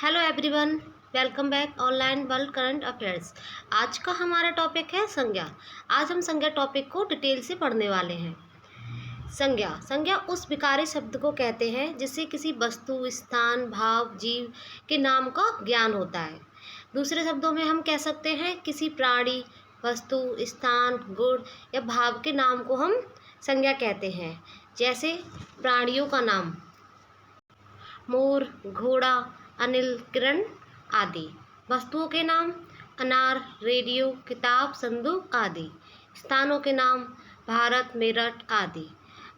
Hello everyone, welcome back online world current affairs. आज का हमारा टॉपिक है संज्ञा। आज हम संज्ञा टॉपिक को डिटेल से पढ़ने वाले हैं। संज्ञा उस विकारी शब्द को कहते हैं जिससे किसी वस्तु, स्थान, भाव, जीव के नाम का ज्ञान होता है। दूसरे शब्दों में हम कह सकते हैं किसी प्राणी, वस्तु, स्थान, गुण या भाव के नाम को हम संज्ञा कहते हैं। जैसे प्राणियों का नाम मोर, घोड़ा, अनिल, किरण आदि। वस्तुओं के नाम अनार, रेडियो, किताब, संदूक आदि। स्थानों के नाम भारत, मेरठ आदि।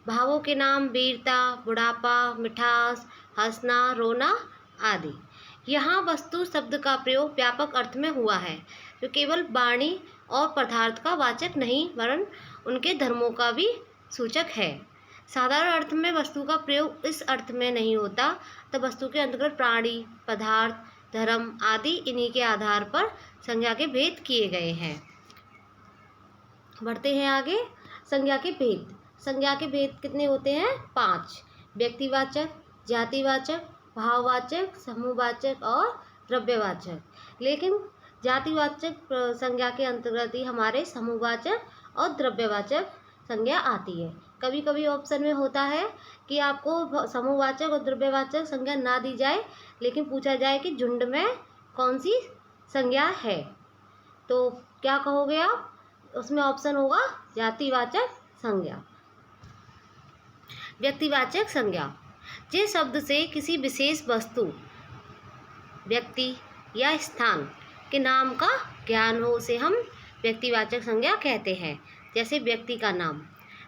भावों के नाम वीरता, बुढ़ापा, मिठास, हंसना, रोना आदि। यहाँ वस्तु शब्द का प्रयोग व्यापक अर्थ में हुआ है, जो केवल वाणी और पदार्थ का वाचक नहीं वरन उनके धर्मों का भी सूचक है। साधारण अर्थ में वस्तु का प्रयोग इस अर्थ में नहीं होता, तो वस्तु के अंतर्गत प्राणी, पदार्थ, धर्म आदि इन्हीं के आधार पर संज्ञा के भेद किए गए हैं। बढ़ते हैं आगे। संज्ञा के भेद। संज्ञा के भेद कितने होते हैं? 5। व्यक्तिवाचक, जातिवाचक, भाववाचक, समूहवाचक और द्रव्यवाचक। लेकिन जातिवाचक संज्ञा के अंतर्गत ही हमारे समूहवाचक और द्रव्यवाचक संज्ञा आती है। कभी कभी ऑप्शन में होता है कि आपको समूहवाचक और द्रव्यवाचक संज्ञा ना दी जाए, लेकिन पूछा जाए कि झुंड में कौन सी संज्ञा है, तो क्या कहोगे आप? उसमें ऑप्शन होगा जातिवाचक संज्ञा। व्यक्तिवाचक संज्ञा। जिस शब्द से किसी विशेष वस्तु, व्यक्ति या स्थान के नाम का ज्ञान हो उसे हम व्यक्तिवाचक संज्ञा कहते हैं। जैसे व्यक्ति का नाम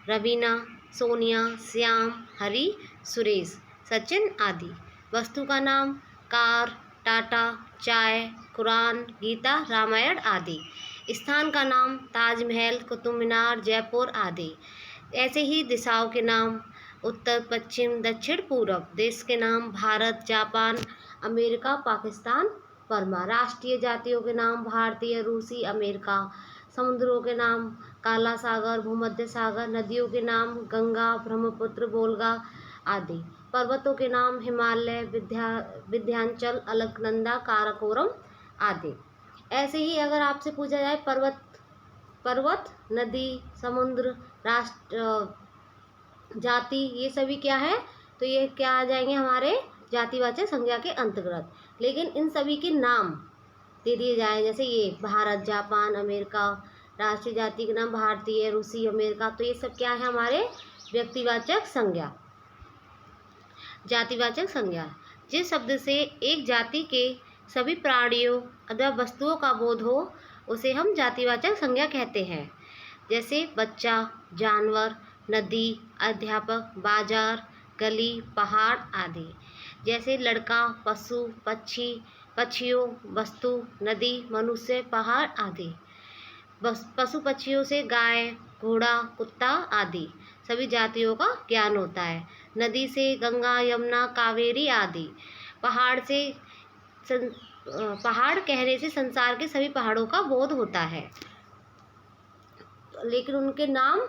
रवीना, सोनिया, श्याम, हरि, सुरेश, सचिन आदि। वस्तु का नाम कार, टाटा, चाय, कुरान, गीता, रामायण आदि। स्थान का नाम ताजमहल, कुतुब मीनार, जयपुर आदि। ऐसे ही दिशाओं के नाम उत्तर, पश्चिम, दक्षिण, पूर्व। देश के नाम Bharat, Japan, America, Pakistan, Burma. राष्ट्रीय जातियों के नाम भारतीय, रूसी, अमेरिका। समुद्रों के नाम काला सागर, भूमध्य सागर। नदियों के नाम गंगा, ब्रह्मपुत्र, वोल्गा आदि। पर्वतों के नाम हिमालय, विंध्याचल, अलकनंदा, काराकोरम आदि। ऐसे ही अगर आपसे पूछा जाए पर्वत, नदी, समुद्र, राष्ट्र, जाति, ये सभी क्या है? तो ये क्या आ जाएंगे हमारे जातिवाचक संज्ञा के अंतर्गत। लेकिन इन सभी के नाम दे दिए जाए, जैसे ये भारत, जापान, अमेरिका। राष्ट्रीय जाति के नाम भारतीय, रूसी, अमेरिका। तो ये सब क्या है? हमारे व्यक्तिवाचक संज्ञा। जातिवाचक संज्ञा। जिस शब्द से एक जाति के सभी प्राणियों अथवा वस्तुओं का बोध हो उसे हम जातिवाचक संज्ञा कहते हैं। जैसे बच्चा, जानवर, नदी, अध्यापक, बाजार, गली, पहाड़ आदि। जैसे लड़का, पशु, पक्षी, पक्षियों, वस्तु, नदी, मनुष्य, पहाड़ आदि। पशु पक्षियों से गाय, घोड़ा, कुत्ता आदि सभी जातियों का ज्ञान होता है। नदी से गंगा, यमुना, कावेरी आदि। पहाड़ कहने से संसार के सभी पहाड़ों का बोध होता है। लेकिन उनके नाम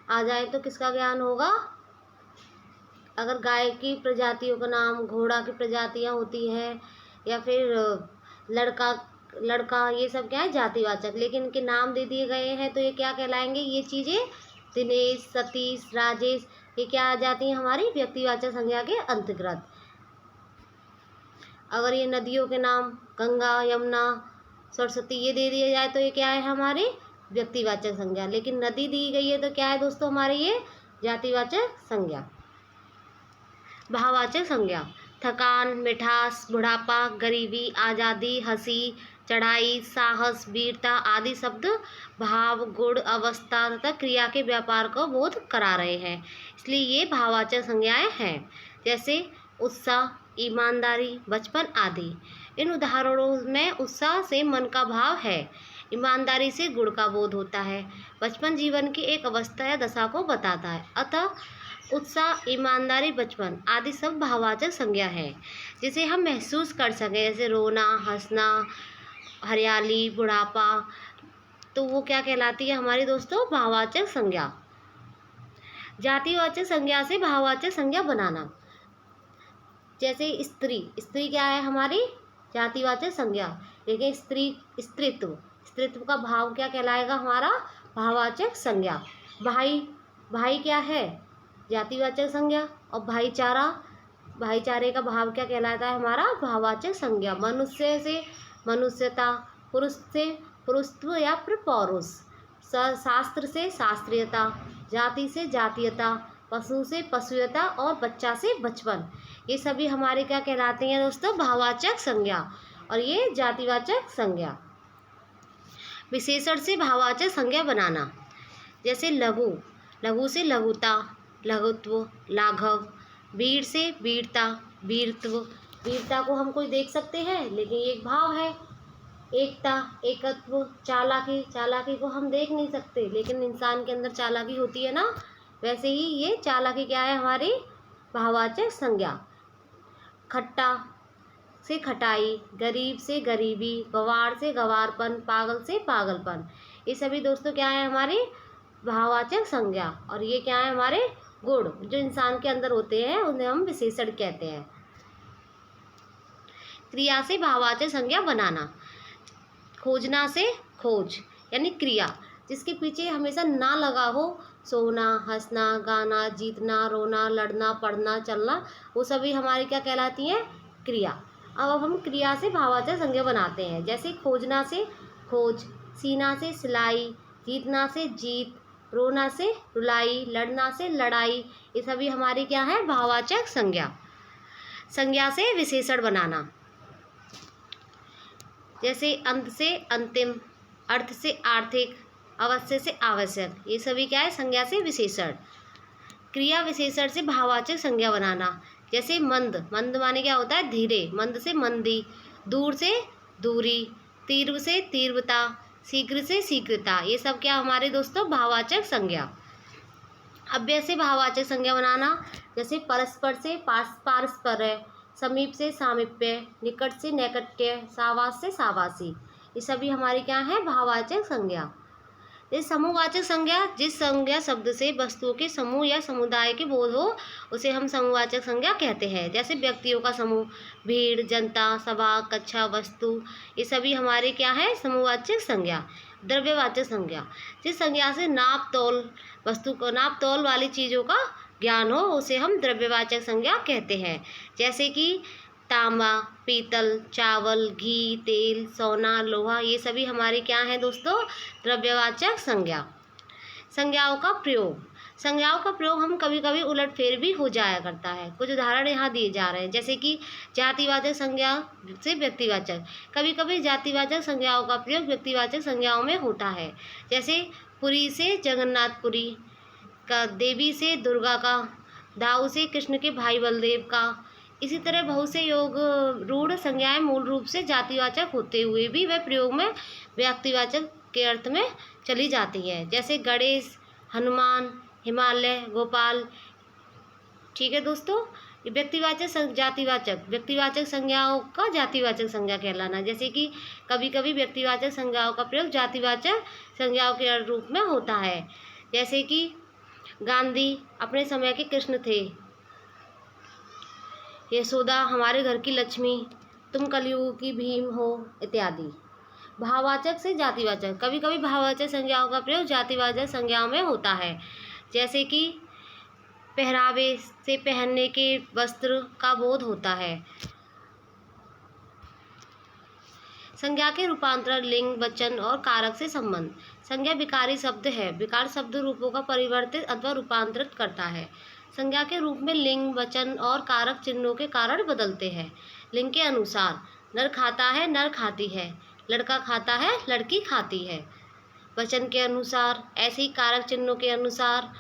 आ जाए तो किसका ज्ञान होगा? अगर गाय की प्रजातियों का नाम, घोड़ा की प्रजातियां होती हैं, या फिर लड़का, ये सब क्या है? जातिवाचक। लेकिन इनके नाम दे दिए गए हैं तो ये क्या कहलाएंगे? ये चीज़ें दिनेश, सतीश, राजेश, ये क्या आ जाती हैं? हमारी व्यक्तिवाचक संज्ञा के अंतर्गत। अगर ये नदियों के नाम गंगा, यमुना, सरस्वती ये दे दिया जाए तो ये क्या है? हमारी व्यक्तिवाचक संज्ञा। लेकिन नदी दी गई है तो क्या है दोस्तों? हमारी ये जातिवाचक संज्ञा। भाववाचक संज्ञा। थकान, मिठास, बुढ़ापा, गरीबी, आज़ादी, हंसी, चढ़ाई, साहस, वीरता आदि शब्द भाव, गुण, अवस्था तथा क्रिया के व्यापार को बोध करा रहे हैं, इसलिए ये भाववाचक संज्ञाएं हैं। जैसे उत्साह, ईमानदारी, बचपन आदि। इन उदाहरणों में उत्साह से मन का भाव है, ईमानदारी से गुण का बोध होता है। बचपन जीवन की एक अवस्था या दशा को बताता है, अतः उत्साह, ईमानदारी, बचपन आदि सब भाववाचक संज्ञा है जिसे हम महसूस कर सकें। जैसे रोना, हंसना, हरियाली, बुढ़ापा, तो वो क्या कहलाती है हमारी दोस्तों? भाववाचक संज्ञा। जातिवाचक संज्ञा से भाववाचक संज्ञा बनाना। जैसे स्त्री क्या है हमारी? जातिवाचक संज्ञा। लेकिन स्त्रीत्व, स्त्रीत्व का भाव क्या कहलाएगा हमारा? भाववाचक संज्ञा। भाई, भाई क्या है? जातिवाचक संज्ञा। और भाईचारा, भाईचारे का भाव क्या कहलाता है हमारा? भाववाचक संज्ञा। मनुष्य से मनुष्यता, पुरुष से पुरुषत्व या फिर पौरुष, शास्त्र से शास्त्रीयता, जाति से जातीयता, पशु से पशुयता और बच्चा से बचपन, ये सभी हमारे क्या कहलाते हैं दोस्तों? भाववाचक संज्ञा। और ये जातिवाचक संज्ञा। विशेषण से भाववाचक संज्ञा बनाना, जैसे लघु, लघु से लघुता, लघुत्व, लाघव। वीर से वीरता, वीरत्व। वीरता को हम कोई देख सकते हैं, लेकिन ये एक भाव है। एकता, एकत्व। चालाकी, चालाकी को हम देख नहीं सकते, लेकिन इंसान के अंदर चालाकी होती है ना, वैसे ही ये चालाकी क्या है हमारी? भाववाचक संज्ञा। खट्टा से खटाई, गरीब से गरीबी, गंवार से गंवारपन, पागल से पागलपन, ये सभी दोस्तों क्या है हमारी? भाववाचक संज्ञा। और ये क्या है हमारे? गुण जो इंसान के अंदर होते हैं उन्हें हम विशेषण कहते हैं। क्रिया से भाववाचक संज्ञा बनाना, खोजना से खोज यानी क्रिया, जिसके पीछे हमेशा ना लगा हो, सोना, हंसना, गाना, जीतना, रोना, लड़ना, पढ़ना, चलना, वो सभी हमारी क्या कहलाती हैं? क्रिया। अब हम क्रिया से भाववाचक संज्ञा बनाते हैं, जैसे खोजना से खोज, सीना से सिलाई, जीतना से जीत, रोना से रुलाई, लड़ना से लड़ाई, ये सभी हमारी क्या है? भाववाचक संज्ञा। संज्ञा से विशेषण बनाना, जैसे अंत से अंतिम, अर्थ से आर्थिक, अवश्य से आवश्यक, ये सभी क्या है? संज्ञा से विशेषण। क्रिया विशेषण से भाववाचक संज्ञा बनाना, जैसे मंद, मंद माने क्या होता है? धीरे, मंद से मंदी, दूर से दूरी, तीव्र से तीव्रता, शीघ्र से शीघ्रता, ये सब क्या हमारे दोस्तों? भाववाचक संज्ञा। अव्यय से भाववाचक संज्ञा बनाना, जैसे परस्पर से पारस्पर्य, समीप से सामीप्य, निकट से नैकट्य, सावास से सावासी, ये सभी हमारी क्या है? भाववाचक संज्ञा। इस समूहवाचक संज्ञा, जिस संज्ञा शब्द से वस्तुओं के समूह या समुदाय के बोध हो उसे हम समूहवाचक संज्ञा कहते हैं। जैसे व्यक्तियों का समूह, भीड़, जनता, सभा, कक्षा, वस्तु, ये सभी हमारे क्या है? समूहवाचक संज्ञा। द्रव्यवाचक संज्ञा, जिस संज्ञा से नाप तोल, वस्तु को नाप तोल वाली चीज़ों का ज्ञान हो उसे हम द्रव्यवाचक संज्ञा कहते हैं। जैसे कि तांबा, पीतल, चावल, घी, तेल, सोना, लोहा, ये सभी हमारे क्या हैं दोस्तों? द्रव्यवाचक संज्ञा। संज्ञाओं का प्रयोग, संज्ञाओं का प्रयोग हम कभी कभी उलटफेर भी हो जाया करता है। कुछ उदाहरण यहाँ दिए जा रहे हैं, जैसे कि जातिवाचक संज्ञा से व्यक्तिवाचक, कभी कभी जातिवाचक संज्ञाओं का प्रयोग व्यक्तिवाचक संज्ञाओं में होता है। जैसे पुरी से जगन्नाथपुरी का, देवी से दुर्गा का, दाऊ से कृष्ण के भाई बलदेव का। इसी तरह बहुत से योग रूढ़ संज्ञाएं मूल रूप से जातिवाचक होते हुए भी वह प्रयोग में व्यक्तिवाचक के अर्थ में चली जाती है। जैसे गणेश, हनुमान, हिमालय, गोपाल। ठीक है दोस्तों, ये व्यक्तिवाचक जातिवाचक, व्यक्तिवाचक संज्ञाओं का जातिवाचक संज्ञा कहलाना। जैसे कि कभी कभी व्यक्तिवाचक संज्ञाओं का प्रयोग जातिवाचक संज्ञाओं के रूप में होता है। जैसे कि गांधी अपने समय के कृष्ण थे, यशोदा हमारे घर की लक्ष्मी, तुम कलयुग की भीम हो, इत्यादि। भाववाचक से जातिवाचक, कभी कभी भाववाचक संज्ञाओं का प्रयोग जातिवाचक संज्ञाओं में होता है। जैसे कि पहरावे से पहनने के वस्त्र का बोध होता है। संज्ञा के रूपांतरण, लिंग, वचन और कारक से संबंध। संज्ञा विकारी शब्द है, विकार शब्द रूपों का परिवर्तित अथवा रूपांतरित करता है। संज्ञा के रूप में लिंग, वचन और कारक चिन्हों के कारण बदलते हैं। लिंग के अनुसार नर खाता है, नर खाती है, लड़का खाता है, लड़की खाती है। वचन के अनुसार, ऐसे ही कारक चिन्हों के अनुसार।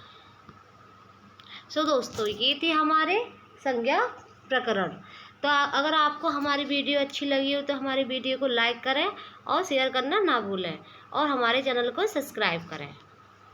सो दोस्तों, ये थे हमारे संज्ञा प्रकरण। तो अगर आपको हमारी वीडियो अच्छी लगी हो तो हमारी वीडियो को लाइक करें और शेयर करना ना भूलें और हमारे चैनल को सब्सक्राइब करें।